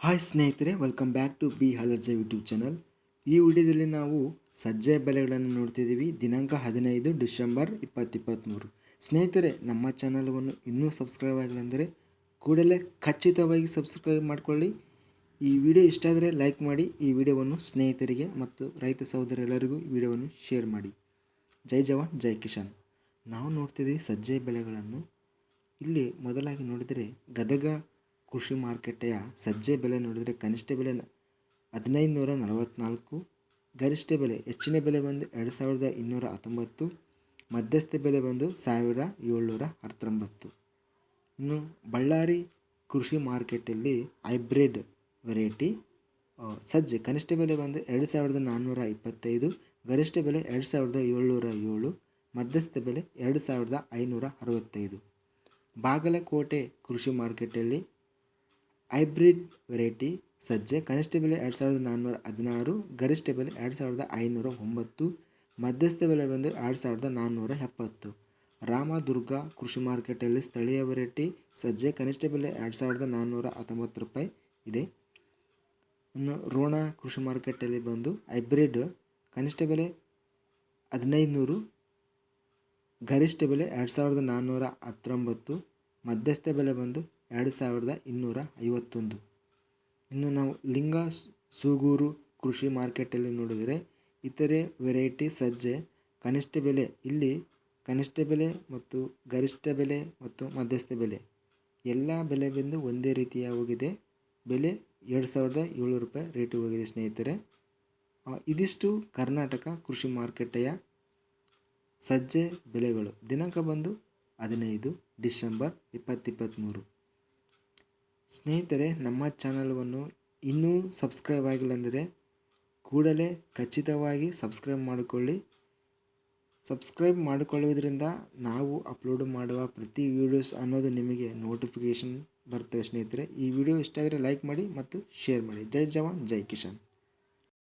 Hi ಸ್ನೇಹಿತರೆ, welcome back to ಬಿ ಹಲರ್ಜ ಯೂಟ್ಯೂಬ್ ಚಾನಲ್. ಈ ವಿಡಿಯೋದಲ್ಲಿ ನಾವು ಸಜ್ಜೆ ಬೆಲೆಗಳನ್ನು ನೋಡ್ತಿದ್ದೀವಿ. ದಿನಾಂಕ 15 ಡಿಸೆಂಬರ್ 2023. ಸ್ನೇಹಿತರೆ, ನಮ್ಮ ಚಾನಲವನ್ನು ಇನ್ನೂ ಸಬ್ಸ್ಕ್ರೈಬ್ ಆಗಿಲ್ಲ ಅಂದರೆ ಕೂಡಲೇ ಖಚಿತವಾಗಿ ಸಬ್ಸ್ಕ್ರೈಬ್ ಮಾಡಿಕೊಳ್ಳಿ. ಈ ವಿಡಿಯೋ ಇಷ್ಟ ಆದರೆ ಲೈಕ್ ಮಾಡಿ. ಈ ವಿಡಿಯೋವನ್ನು ಸ್ನೇಹಿತರಿಗೆ ಮತ್ತು ರೈತ ಸಹೋದರೆಲ್ಲರಿಗೂ ಈ ವಿಡಿಯೋವನ್ನು ಶೇರ್ ಮಾಡಿ. ಜೈ ಜವಾನ್ ಜೈ ಕಿಸಾನ್. ನಾವು ನೋಡ್ತಿದ್ದೀವಿ ಸಜ್ಜೆ ಬೆಲೆಗಳನ್ನು. ಇಲ್ಲಿ ಮೊದಲಾಗಿ ನೋಡಿದರೆ ಗದಗ ಕೃಷಿ ಮಾರುಕಟ್ಟೆಯ ಸಜ್ಜೆ ಬೆಲೆ ನೋಡಿದರೆ ಕನಿಷ್ಠ ಬೆಲೆ 1544, ಗರಿಷ್ಠ ಬೆಲೆ ಹೆಚ್ಚಿನ ಬೆಲೆ ಬಂದು 2219, ಮಧ್ಯಸ್ಥ ಬೆಲೆ ಬಂದು 1719. ಇನ್ನು ಬಳ್ಳಾರಿ ಕೃಷಿ ಮಾರ್ಕೆಟಲ್ಲಿ ಹೈಬ್ರಿಡ್ ವೆರೈಟಿ ಸಜ್ಜೆ ಕನಿಷ್ಠ ಬೆಲೆ ಬಂದು 2425, ಗರಿಷ್ಠ ಬೆಲೆ 2707, ಮಧ್ಯಸ್ಥ ಬೆಲೆ 2565. ಬಾಗಲಕೋಟೆ ಕೃಷಿ ಮಾರ್ಕೆಟಲ್ಲಿ ಹೈಬ್ರಿಡ್ ವೆರೈಟಿ ಸಜ್ಜೆ ಕನಿಷ್ಠ ಬೆಲೆ 2416, ಗರಿಷ್ಠ ಬೆಲೆ 2509, ಮಧ್ಯಸ್ಥ ಬೆಲೆ ಬಂದು 2470. ರಾಮದುರ್ಗ ಕೃಷಿ ಮಾರ್ಕೆಟಲ್ಲಿ ಸ್ಥಳೀಯ ವೆರೈಟಿ ಸಜ್ಜೆ ಕನಿಷ್ಠ ಬೆಲೆ 2419 ರೂಪಾಯಿ ಇದೆ. ಇನ್ನು ರೋಣ ಕೃಷಿ ಮಾರ್ಕೆಟಲ್ಲಿ ಬಂದು ಹೈಬ್ರಿಡ್ ಕನಿಷ್ಠ ಬೆಲೆ 1500, ಗರಿಷ್ಠ ಬೆಲೆ 2419, ಮಧ್ಯಸ್ಥ ಬೆಲೆ ಬಂದು 2251. ಇನ್ನು ನಾವು ಲಿಂಗ ಸೂಗೂರು ಕೃಷಿ ಮಾರ್ಕೆಟಲ್ಲಿ ನೋಡಿದರೆ ಇತರೆ ವೆರೈಟಿ ಸಜ್ಜೆ ಕನಿಷ್ಠ ಬೆಲೆ ಇಲ್ಲಿ ಕನಿಷ್ಠ ಬೆಲೆ ಮತ್ತು ಗರಿಷ್ಠ ಬೆಲೆ ಮತ್ತು ಮಧ್ಯಸ್ಥ ಬೆಲೆ ಎಲ್ಲ ಬೆಲೆ ಬಂದು ಒಂದೇ ರೀತಿಯ ಹೋಗಿದೆ. ಬೆಲೆ 2700 ರೂಪಾಯಿ ರೇಟು ಹೋಗಿದೆ ಸ್ನೇಹಿತರೆ. ಇದಿಷ್ಟು ಕರ್ನಾಟಕ ಕೃಷಿ ಮಾರುಕಟ್ಟೆಯ ಸಜ್ಜೆ ಬೆಲೆಗಳು. ದಿನಾಂಕ ಬಂದು 15 ಡಿಸೆಂಬರ್ 2023. ಸ್ನೇಹಿತರೆ, ನಮ್ಮ ಚಾನಲವನ್ನು ಇನ್ನೂ ಸಬ್ಸ್ಕ್ರೈಬ್ ಆಗಿಲ್ಲ ಅಂದರೆ ಕೂಡಲೇ ಖಚಿತವಾಗಿ ಸಬ್ಸ್ಕ್ರೈಬ್ ಮಾಡಿಕೊಳ್ಳಿ. ಸಬ್ಸ್ಕ್ರೈಬ್ ಮಾಡಿಕೊಳ್ಳುವುದರಿಂದ ನಾವು ಅಪ್ಲೋಡ್ ಮಾಡುವ ಪ್ರತಿ ವೀಡಿಯೋಸ್ ಅನ್ನೋದು ನಿಮಗೆ ನೋಟಿಫಿಕೇಷನ್ ಬರ್ತವೆ ಸ್ನೇಹಿತರೆ. ಈ ವಿಡಿಯೋ ಇಷ್ಟ ಆದರೆ ಲೈಕ್ ಮಾಡಿ ಮತ್ತು ಶೇರ್ ಮಾಡಿ. ಜೈ ಜವಾನ್ ಜೈ ಕಿಸಾನ್.